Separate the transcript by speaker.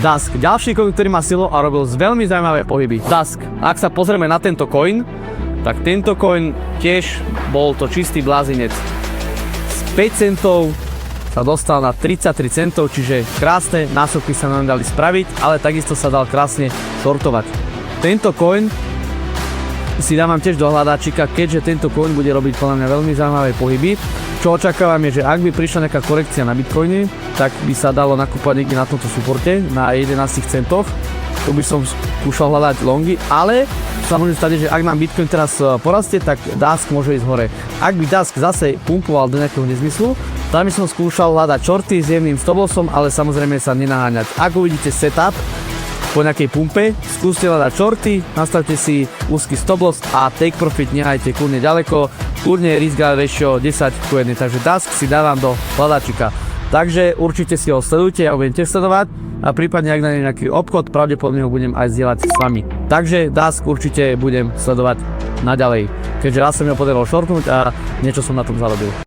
Speaker 1: Dusk, ďalší coin, ktorý má silu a robil veľmi zaujímavé pohyby. Dusk, ak sa pozrieme na tento coin, tak tento coin tiež bol to čistý blázinec. Z 5 centov sa dostal na 33 centov, čiže krásne násobky sa nám dali spraviť, ale takisto sa dal krásne shortovať. Tento coin si dávam tiež do hľadáčika, keďže tento coin bude robiť podľa mňa veľmi zaujímavé pohyby. Čo očakávam je, že ak by prišla nejaká korekcia na Bitcoine, tak by sa dalo nakúpať niekde na tomto suporte na 11 centoch. Tu by som skúšal hľadať longy, ale sa môže stať, že ak nám Bitcoin teraz porastie, tak Dusk môže ísť hore. Ak by Dusk zase pumpoval do nejakého nezmyslu, tam by som skúšal hľadať shorty s jemným stop-lossom, ale samozrejme sa nenaháňať. Ak uvidíte setup po nejakej pumpe, skúste hľadať shorty, nastavte si úzky stop-loss a take profit nehajte kľudne ďaleko, kľudne risk ratio 10:1, takže Dusk si dávam do hľadačika. Takže určite si ho sledujte, ja ho budem tiež sledovať a prípadne ak nájdem nejaký obchod, pravdepodobne ho budem aj zdieľať s vami. Takže Dusk určite budem sledovať naďalej, keďže raz sa mi ho podarilo shortnúť a niečo som na tom zarobil.